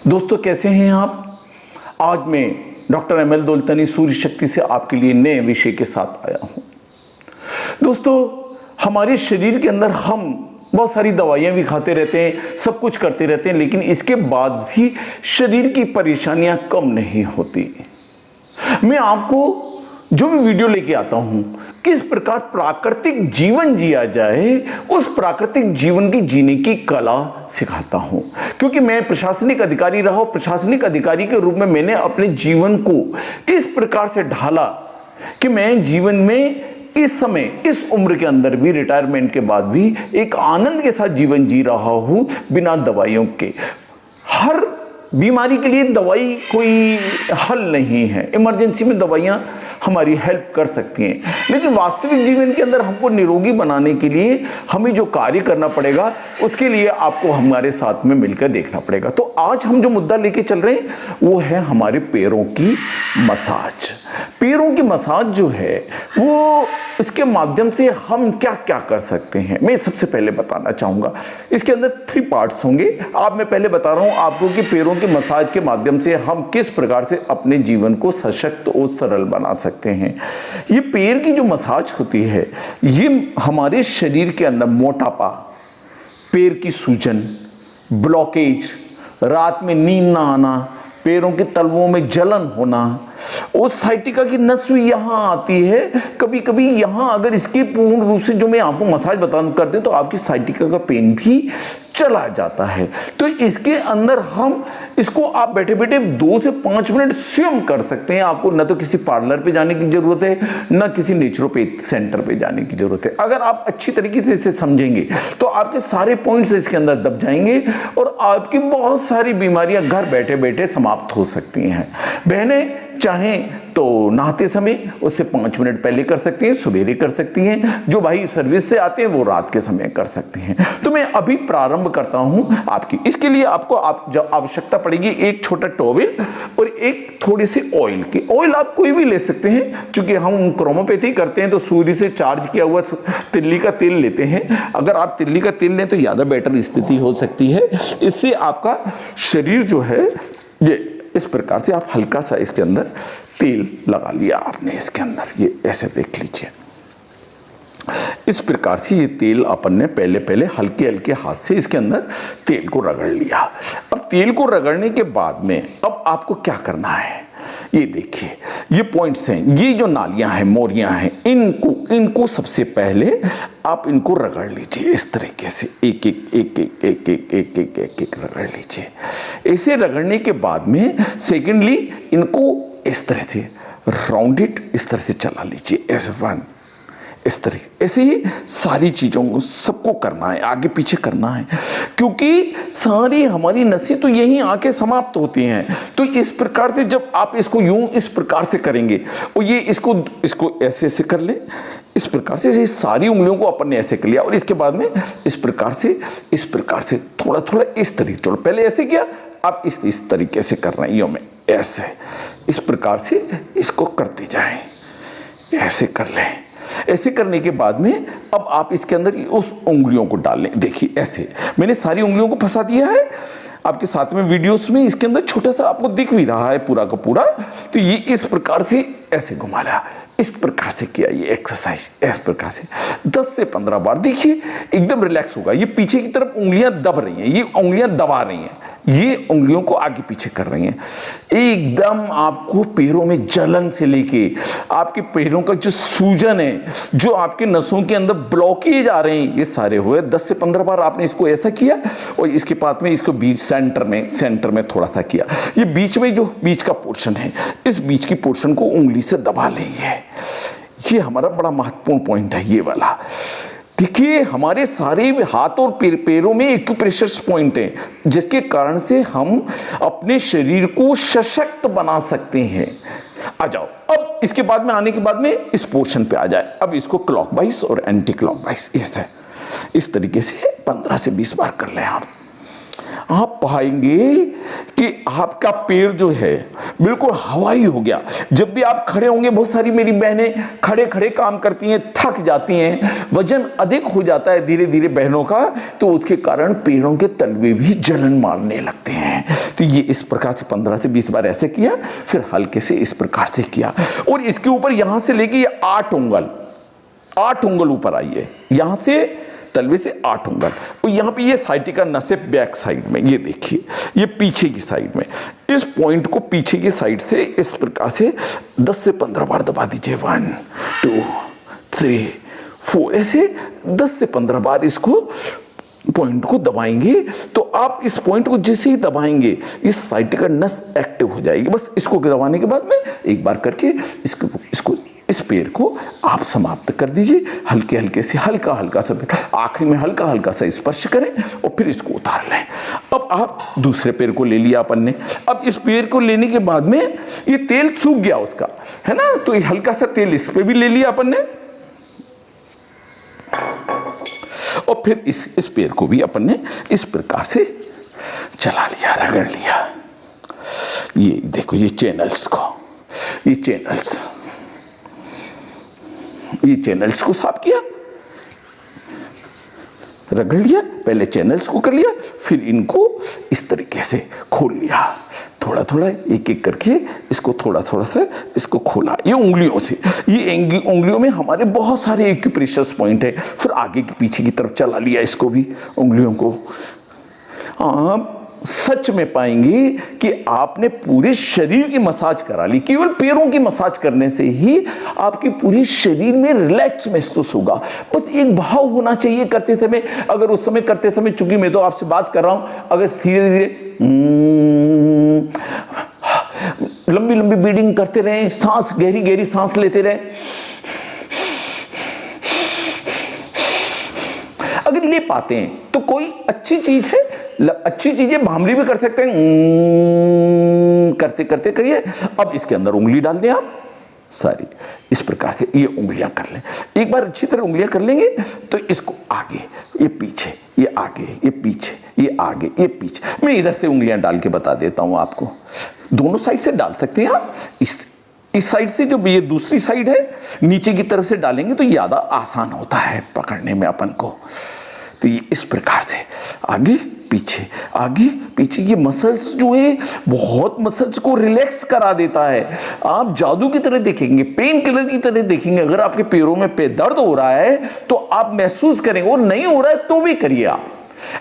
दोस्तों कैसे हैं आप। आज मैं डॉक्टर एम एल दौलतानी सूर्य शक्ति से आपके लिए नए विषय के साथ आया हूं। दोस्तों हमारे शरीर के अंदर हम बहुत सारी दवाइयां भी खाते रहते हैं, सब कुछ करते रहते हैं, लेकिन इसके बाद भी शरीर की परेशानियां कम नहीं होती। मैं आपको जो भी वीडियो लेके आता हूं, किस प्रकार प्राकृतिक जीवन जिया जाए, उस प्राकृतिक जीवन की जीने की कला सिखाता हूं। क्योंकि मैं प्रशासनिक अधिकारी रहा हूं, प्रशासनिक अधिकारी के रूप में मैंने अपने जीवन को इस प्रकार से ढाला कि मैं जीवन में इस समय इस उम्र के अंदर भी, रिटायरमेंट के बाद भी एक आनंद के साथ जीवन जी रहा हूं, बिना दवाइयों के। हर बीमारी के लिए दवाई कोई हल नहीं है। इमरजेंसी में दवाइयां हमारी हेल्प कर सकती हैं, लेकिन वास्तविक जीवन के अंदर हमको निरोगी बनाने के लिए हमें जो कार्य करना पड़ेगा, उसके लिए आपको हमारे साथ में मिलकर देखना पड़ेगा। तो आज हम जो मुद्दा लेके चल रहे हैं वो है हमारे पैरों की मसाज। पैरों की मसाज जो है वो, इसके माध्यम से हम क्या क्या कर सकते हैं, मैं सबसे पहले बताना चाहूंगा। इसके अंदर 3 पार्ट्स होंगे। आप मैं पहले बता रहा हूं आपको कि पैरों की मसाज के माध्यम से हम किस प्रकार से अपने जीवन को सशक्त और सरल बना सकते हैं। ये पैर की जो मसाज होती है, ये हमारे शरीर के अंदर मोटापा, पैर की सूजन, ब्लॉकेज, रात में नींद ना आना, पैरों के तलवों में जलन होना, और साइटिका की नस भी यहाँ आती है। कभी कभी यहाँ अगर इसके पूर्ण रूप से जो मैं आपको मसाज बता करते तो आपकी साइटिका का पेन भी चला जाता है। तो इसके अंदर हम इसको आप बैठे बैठे 2 से 5 मिनट स्वयं कर सकते हैं। आपको न तो किसी पार्लर पे जाने की जरूरत है, न किसी नेचुरोपैथ सेंटर पे जाने की जरूरत है। अगर आप अच्छी तरीके से इसे समझेंगे तो आपके सारे पॉइंट्स इसके अंदर दब जाएंगे और आपकी बहुत सारी बीमारियां घर बैठे बैठे समाप्त हो सकती हैं। बहनें चाहें तो नहाते समय उससे 5 मिनट पहले कर सकती हैं, सवेरे कर सकती हैं। जो भाई सर्विस से आते हैं वो रात के समय कर सकते हैं। तो मैं अभी प्रारंभ करता हूं आपकी। इसके लिए आपको आवश्यकता पड़ेगी एक छोटा टॉवेल और एक थोड़ी सी ऑयल की। ऑयल आप कोई भी ले सकते हैं, क्योंकि हम क्रोमोपैथी करते हैं तो सूर्य से चार्ज किया हुआ तिल्ली का तेल लेते हैं। अगर आप तिल्ली का तेल लें तो ज्यादा बेटर स्थिति हो सकती है। इससे आपका शरीर जो है, ये इस प्रकार से आप हल्का सा इसके अंदर तेल लगा लिया आपने इसके अंदर, ये ऐसे देख लीजिए। इस प्रकार से ये तेल अपन ने पहले हल्के हल्के हाथ से इसके अंदर तेल को रगड़ लिया। अब तेल को रगड़ने के बाद में अब आपको क्या करना है, ये देखिए, ये पॉइंट्स हैं, ये जो नालियां हैं, मोरियां हैं, इनको सबसे पहले आप इनको रगड़ लीजिए इस तरीके से, एक एक रगड़ लीजिए। ऐसे रगड़ने के बाद में सेकेंडली इनको इस तरह से राउंडेड इस तरह से चला लीजिए, ऐसे 1 इस तरह। ऐसे ही सारी चीज़ों को सबको करना है, आगे पीछे करना है, क्योंकि सारी हमारी नसें तो यहीं आके समाप्त होती हैं। तो इस प्रकार से जब आप इसको यूं इस प्रकार से करेंगे और ये इसको ऐसे ऐसे कर लें, इस प्रकार से सारी उंगलियों को अपन ने ऐसे कर लिया और इसके बाद में इस प्रकार से थोड़ा थोड़ा इस तरीके, चलो पहले ऐसे किया, आप इस तरीके से कर रहे हैं, यूं में ऐसे इस प्रकार से इसको करते जाएं, ऐसे कर लें। ऐसे करने के बाद में अब आप इसके अंदर उस उंगलियों को डाल लें। देखिए ऐसे मैंने सारी उंगलियों को फंसा दिया है आपके साथ में वीडियोस में। इसके अंदर छोटा सा आपको दिख भी रहा है पूरा का पूरा। तो ये इस प्रकार से ऐसे घुमा लिया, इस प्रकार से किया ये एक्सरसाइज, इस प्रकार से 10 से 15 बार। देखिए एकदम रिलैक्स होगा। ये पीछे की तरफ उंगलियां दब रही हैं, ये उंगलियां दबा रही हैं, ये उंगलियों को आगे पीछे कर रही हैं। एकदम आपको पैरों में जलन से लेके आपके पैरों का जो सूजन है, जो आपके नसों के अंदर ब्लॉकेज आ रहे हैं, ये सारे हुए। 10 से 15 बार आपने इसको ऐसा किया और इसके बाद में इसको बीच सेंटर में थोड़ा सा किया। ये बीच में जो बीच का पोर्शन है, इस बीच की पोर्शन को उंगली से दबा लेंगे। ये हमारा बड़ा महत्वपूर्ण पॉइंट है ये वाला। देखिए हमारे सारे हाथ और पैरों में एक्यूप्रेशर पॉइंट हैं, जिसके कारण से हम अपने शरीर को सशक्त बना सकते हैं। आ जाओ, अब इसके बाद में आने के बाद में इस पोर्शन पे आ जाए। अब इसको क्लॉकवाइज और एंटी क्लॉकवाइज ऐसे इस तरीके से 15 से 20 बार कर लें। आप पाएंगे कि आपका पैर जो है बिल्कुल हवाई हो गया। जब भी आप खड़े होंगे, बहुत सारी मेरी बहनें खड़े खड़े काम करती हैं, थक जाती हैं, वजन अधिक हो जाता है धीरे धीरे बहनों का, तो उसके कारण पैरों के तलवे भी जलन मारने लगते हैं। तो ये इस प्रकार से 15 से 20 बार ऐसे किया, फिर हल्के से इस प्रकार से किया, और इसके ऊपर यहां से लेके ये 8 उंगल ऊपर आई है, यहां से तलवे से 8 उंगल, और यहाँ पे ये साइटिका नस है बैक साइड में, ये देखिए ये पीछे की साइड में, इस पॉइंट को पीछे की साइड से इस प्रकार से 10 से 15 बार दबा दीजिए। 1 2 3 4 ऐसे 10 से 15 बार इसको पॉइंट को दबाएंगे, तो आप इस पॉइंट को जैसे ही दबाएंगे इस साइटिका नस एक्टिव हो जाएगी। बस इसको दबाने के बाद में एक बार करके इसको इस पैर को आप समाप्त कर दीजिए, हल्के हल्के से, हल्का हल्का सा, आखिरी में हल्का हल्का सा स्पर्श करें और फिर इसको उतार लें। अब आप दूसरे पैर को ले लिया अपन ने। अब इस पैर को लेने के बाद में ये तेल सूख गया उसका, है ना, तो ये हल्का सा तेल इस पे भी ले लिया अपन ने, और फिर इस पैर को भी अपन ने इस प्रकार से चला लिया, रगड़ लिया। ये देखो ये चैनल्स को साफ किया, रगड़ लिया, पहले चैनल्स को कर लिया, फिर इनको इस तरीके से खोल लिया, थोड़ा थोड़ा एक एक करके इसको थोड़ा थोड़ा सा इसको खोला, ये उंगलियों से। ये उंगलियों में हमारे बहुत सारे एक्यूप्रेशर पॉइंट है, फिर आगे की पीछे की तरफ चला लिया इसको भी, उंगलियों को। आप सच में पाएंगे कि आपने पूरे शरीर की मसाज करा ली। केवल पैरों की मसाज करने से ही आपके पूरे शरीर में रिलैक्स महसूस होगा। बस एक भाव होना चाहिए करते समय। अगर उस समय करते समय, चूंकि मैं तो आपसे बात कर रहा हूं, अगर धीरे धीरे लंबी लंबी ब्रीदिंग करते रहे, सांस गहरी गहरी सांस लेते रहे, अगर ले पाते हैं तो कोई अच्छी चीज है, अच्छी चीजें भामरी भी कर सकते हैं, करते करते करिए। अब इसके अंदर उंगली डाल दें आप सारी, इस प्रकार से ये उंगलियां कर लें। एक बार अच्छी तरह उंगलियां कर लेंगे तो इसको आगे, ये पीछे, ये आगे, ये पीछे, ये आगे, ये पीछे। मैं इधर से उंगलियां डाल के बता देता हूं आपको, दोनों साइड से डाल सकते हैं आप। इस साइड से जो ये दूसरी साइड है, नीचे की तरफ से डालेंगे तो ज्यादा आसान होता है पकड़ने में अपन को। तो ये इस प्रकार से आगे पीछे, ये मसल्स जो है बहुत मसल्स को रिलैक्स करा देता है। आप जादू की तरह देखेंगे, पेन किलर की तरह देखेंगे। अगर आपके पैरों में दर्द हो रहा है तो आप महसूस करेंगे, और नहीं हो रहा है तो भी करिए आप।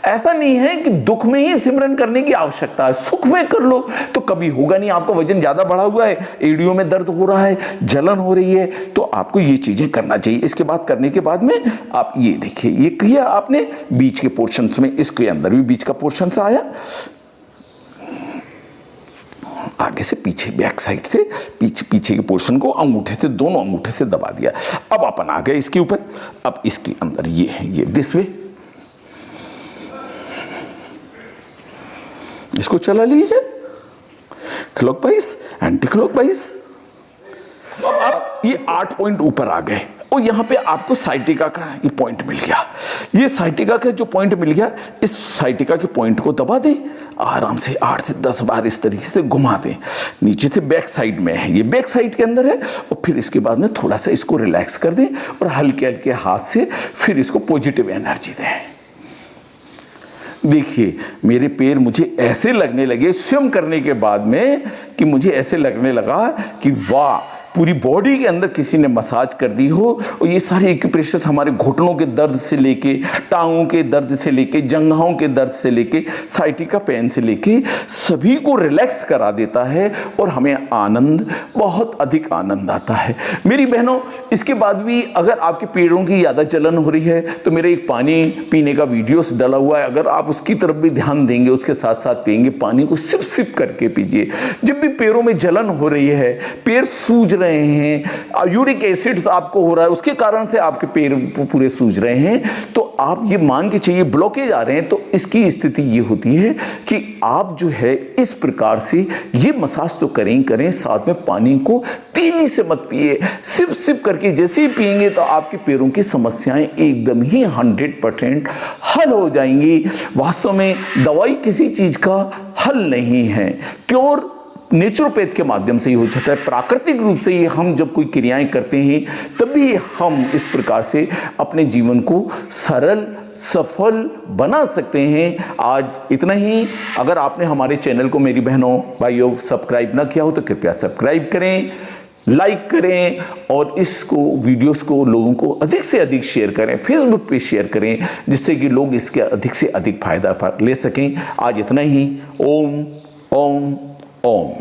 ऐसा नहीं है कि दुख में ही सिमरन करने की आवश्यकता है, सुख में कर लो तो कभी होगा नहीं। आपका वजन ज्यादा बढ़ा हुआ है, एड़ियों में दर्द हो रहा है, जलन हो रही है, तो आपको ये चीजें करना चाहिए। इसके बाद करने के बाद में आप ये देखिए, ये किया आपने बीच के पोर्शंस में, इसके अंदर भी बीच का पोर्शन आया, आगे से पीछे, बैक साइड से पीछे के पोर्शन को अंगूठे से, दोनों अंगूठे से दबा दिया। अब अपन आ गए इसके ऊपर। अब इसके अंदर ये है, ये दिस वे, इसको चला लीजिए क्लॉकवाइज, एंटी क्लॉकवाइज। अब आप ये 8 पॉइंट ऊपर आ गए, और यहां पे आपको साइटिका का ये पॉइंट मिल गया। ये साइटिका का जो पॉइंट मिल गया, इस साइटिका के पॉइंट को दबा दें आराम से, 8 से 10 बार इस तरीके से घुमा दें। नीचे से बैक साइड में है, ये बैक साइड के अंदर है, और फिर इसके बाद में थोड़ा सा इसको रिलैक्स कर दें, और हल्के हल्के हाथ से फिर इसको पॉजिटिव एनर्जी दें। देखिए मेरे पैर मुझे ऐसे लगने लगे स्वयं करने के बाद में, कि मुझे ऐसे लगने लगा कि वाह, पूरी बॉडी के अंदर किसी ने मसाज कर दी हो। और ये सारे एक्यूप्रेशर हमारे घुटनों के दर्द से लेके, टांगों के दर्द से लेके, जंघाओं के दर्द से लेके, साइटिका पेन से लेके, सभी को रिलैक्स करा देता है, और हमें आनंद, बहुत अधिक आनंद आता है। मेरी बहनों, इसके बाद भी अगर आपके पैरों की ज़्यादा जलन हो रही है तो मेरे एक पानी पीने का वीडियोस डला हुआ है, अगर आप उसकी तरफ भी ध्यान देंगे, उसके साथ साथ पिएंगे, पानी को सिप सिप करके पीजिए। जब भी पैरों में जलन हो रही है, पैर सूज रहे हैं, यूरिक एसिड आपको हो रहा है, उसके कारण से आपके पैर पूरे सूज रहे हैं, तो आप ये मान के चाहिए ब्लॉकेज आ रहे हैं, तो इसकी स्थिति ये होती है कि आप जो है इस प्रकार से ये मसाज तो करें, साथ में पानी को तेजी से मत पिए, सिप सिप करके जैसे ही पिएंगे तो आपके पैरों की समस्याएं एकदम ही 100% हल हो जाएंगी। वास्तव में दवाई किसी चीज का हल नहीं है, क्योर नेचुरोपैथ के माध्यम से ही हो जाता है। प्राकृतिक रूप से ये हम जब कोई क्रियाएं करते हैं तभी हम इस प्रकार से अपने जीवन को सरल सफल बना सकते हैं। आज इतना ही। अगर आपने हमारे चैनल को मेरी बहनों भाइयों सब्सक्राइब ना किया हो तो कृपया सब्सक्राइब करें, लाइक करें और इसको वीडियोस को लोगों को अधिक से अधिक शेयर करें, फेसबुक पे शेयर करें, जिससे कि लोग इसके अधिक से अधिक फायदा ले सकें। आज इतना ही। ओम ओम ओम।